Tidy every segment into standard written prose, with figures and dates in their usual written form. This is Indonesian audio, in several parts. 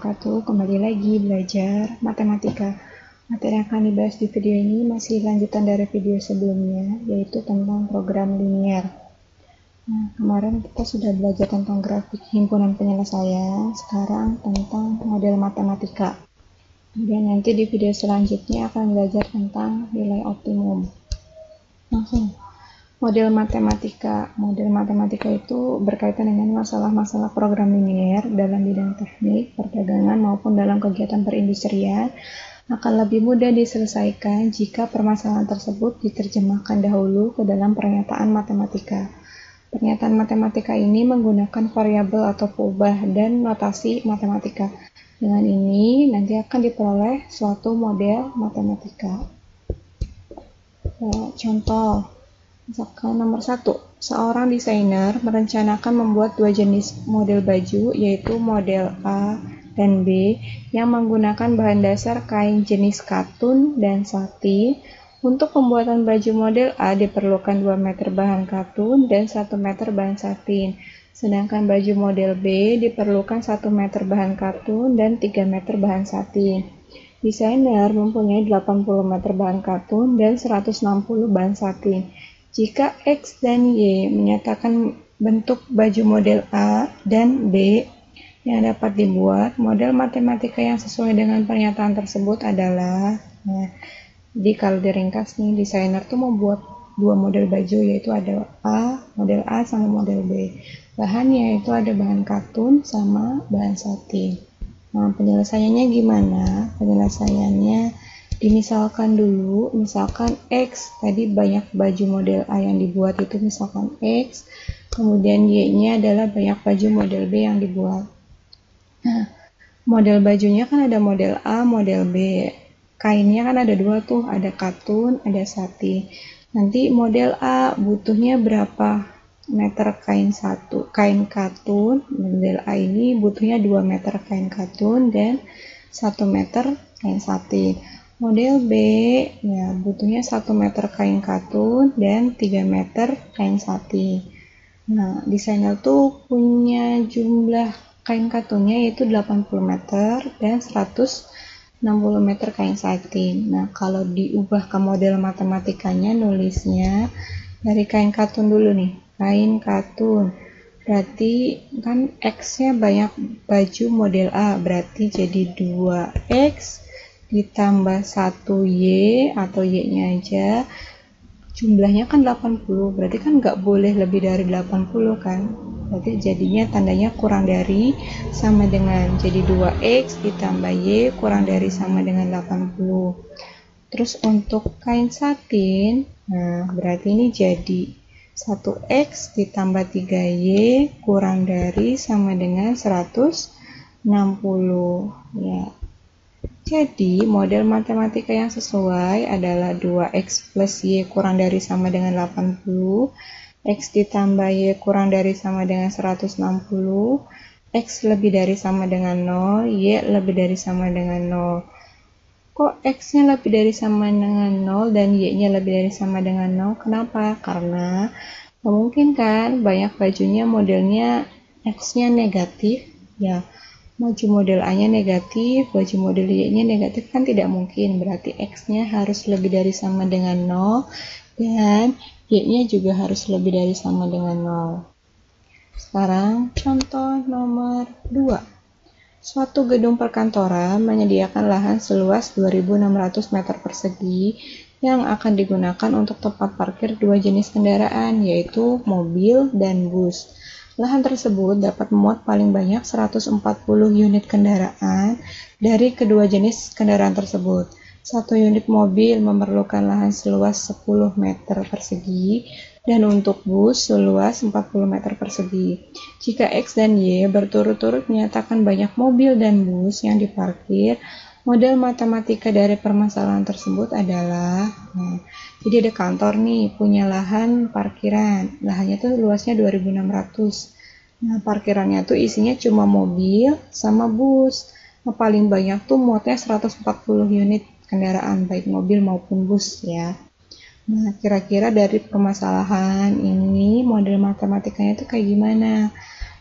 wabarakatuh. Kembali lagi belajar matematika. Materi yang akan dibahas di video ini masih lanjutan dari video sebelumnya, yaitu tentang program linier. Nah, kemarin kita sudah belajar tentang grafik himpunan penyelesaian, sekarang tentang model matematika. Kemudian nanti di video selanjutnya akan belajar tentang nilai optimum. Langsung. Model matematika itu berkaitan dengan masalah-masalah program linier dalam bidang teknik, perdagangan, maupun dalam kegiatan perindustrian akan lebih mudah diselesaikan jika permasalahan tersebut diterjemahkan dahulu ke dalam pernyataan matematika. Pernyataan matematika ini menggunakan variabel atau peubah dan notasi matematika. Dengan ini nanti akan diperoleh suatu model matematika. Contoh. Misalkan nomor 1, seorang desainer merencanakan membuat dua jenis model baju, yaitu model A dan B, yang menggunakan bahan dasar kain jenis katun dan satin. Untuk pembuatan baju model A diperlukan 2 meter bahan katun dan 1 meter bahan satin. Sedangkan baju model B diperlukan 1 meter bahan katun dan 3 meter bahan satin. Desainer mempunyai 80 meter bahan katun dan 160 bahan satin. Jika X dan Y menyatakan bentuk baju model A dan B yang dapat dibuat, model matematika yang sesuai dengan pernyataan tersebut adalah, jadi kalau diringkas nih, desainer tuh membuat dua model baju, yaitu ada model A sama model B. Bahannya itu ada bahan katun sama bahan satin. Nah, penyelesaiannya gimana? Penyelesaiannya dimisalkan dulu, misalkan X, tadi banyak baju model A yang dibuat itu misalkan X, kemudian Y-nya adalah banyak baju model B yang dibuat. Nah, model bajunya kan ada model A, model B. Kainnya kan ada dua tuh, ada katun, ada satin. Nanti model A butuhnya berapa meter kain katun? Model A ini butuhnya 2 meter kain katun dan 1 meter kain satin. Model B ya butuhnya 1 meter kain katun dan 3 meter kain satin. Nah, desainer tuh punya jumlah kain katunnya yaitu 80 meter dan 160 meter kain satin. Nah, kalau diubah ke model matematikanya nulisnya dari kain katun dulu nih. Kain katun. Berarti kan X-nya banyak baju model A, berarti jadi 2X ditambah 1Y atau Y-nya aja, jumlahnya kan 80, berarti kan nggak boleh lebih dari 80 kan, berarti jadinya tandanya kurang dari sama dengan, jadi 2X ditambah Y kurang dari sama dengan 80. Terus untuk kain satin, nah berarti ini jadi 1X ditambah 3Y kurang dari sama dengan 160 ya. Jadi, model matematika yang sesuai adalah 2X plus Y kurang dari sama dengan 80, X ditambah Y kurang dari sama dengan 160, X lebih dari sama dengan 0, Y lebih dari sama dengan 0. Kok X-nya lebih dari sama dengan 0 dan Y-nya lebih dari sama dengan 0? Kenapa? Karena mungkin kan banyak bajunya modelnya X-nya negatif, ya. Baju model A-nya negatif, baju model Y-nya negatif kan tidak mungkin, berarti X-nya harus lebih dari sama dengan 0 dan Y-nya juga harus lebih dari sama dengan 0. Sekarang contoh nomor 2. Suatu gedung perkantoran menyediakan lahan seluas 2.600 meter persegi yang akan digunakan untuk tempat parkir dua jenis kendaraan, yaitu mobil dan bus. Lahan tersebut dapat memuat paling banyak 140 unit kendaraan dari kedua jenis kendaraan tersebut. Satu unit mobil memerlukan lahan seluas 10 meter persegi dan untuk bus seluas 40 meter persegi. Jika X dan Y berturut-turut menyatakan banyak mobil dan bus yang diparkir, model matematika dari permasalahan tersebut adalah, jadi ada kantor nih, punya lahan parkiran. Lahannya tuh luasnya 2.600. Nah, parkirannya tuh isinya cuma mobil sama bus. Nah, paling banyak tuh muatnya 140 unit kendaraan, baik mobil maupun bus ya. Nah, kira-kira dari permasalahan ini, model matematikanya tuh kayak gimana?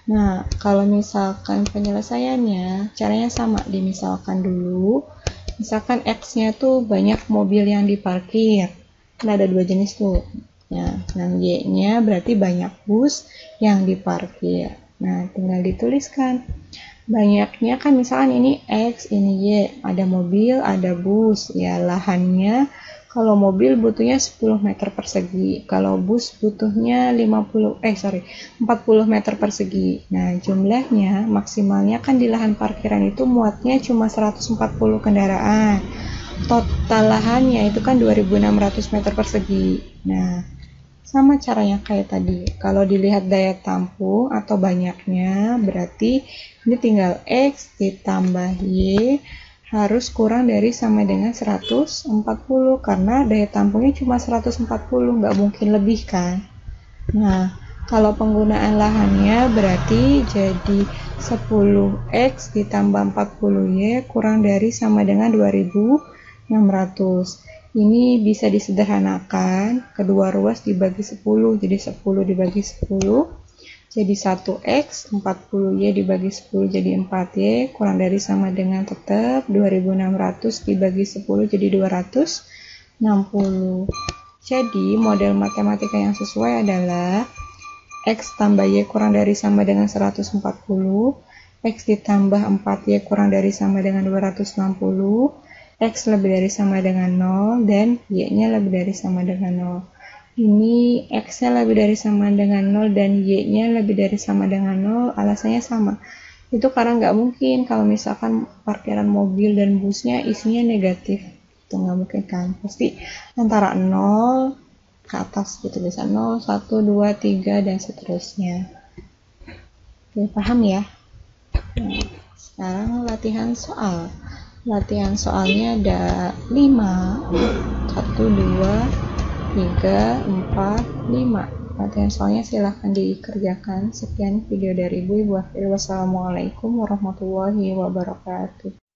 Nah, kalau misalkan penyelesaiannya, caranya sama, dimisalkan dulu. Misalkan X-nya tuh banyak mobil yang diparkir. Kan ada dua jenis tuh. Nah, Y-nya berarti banyak bus yang diparkir. Nah, tinggal dituliskan. Banyaknya kan misalkan ini X, ini Y. Ada mobil, ada bus. Ya, lahannya kalau mobil butuhnya 10 meter persegi, kalau bus butuhnya 40 meter persegi. Nah, jumlahnya maksimalnya kan di lahan parkiran itu muatnya cuma 140 kendaraan. Total lahannya itu kan 2.600 meter persegi. Nah, sama caranya kayak tadi. Kalau dilihat daya tampung atau banyaknya, berarti ini tinggal X ditambah Y harus kurang dari sama dengan 140 karena daya tampungnya cuma 140, nggak mungkin lebih kan. Nah, kalau penggunaan lahannya berarti jadi 10X ditambah 40Y kurang dari sama dengan 2.600. Ini bisa disederhanakan, kedua ruas dibagi 10, jadi 10 dibagi 10 jadi 1X, 40Y dibagi 10 jadi 4Y, kurang dari sama dengan tetap 2.600 dibagi 10 jadi 260. Jadi model matematika yang sesuai adalah X tambah Y kurang dari sama dengan 140, X ditambah 4Y kurang dari sama dengan 260, X lebih dari sama dengan 0, dan Y-nya lebih dari sama dengan 0. Ini X-nya lebih dari sama dengan 0 dan Y-nya lebih dari sama dengan 0, alasannya sama. Itu karena nggak mungkin kalau misalkan parkiran mobil dan busnya isinya negatif. Itu nggak mungkin kan. Pasti antara 0 ke atas gitu. Bisa 0, 1, 2, 3, dan seterusnya. Oke, paham ya? Nah, sekarang latihan soal. Latihan soalnya ada 5. 1, 2, 3, 4, 5. Latihan soalnya silahkan dikerjakan. Sekian video dari Ibu Afri. Wassalamualaikum warahmatullahi wabarakatuh.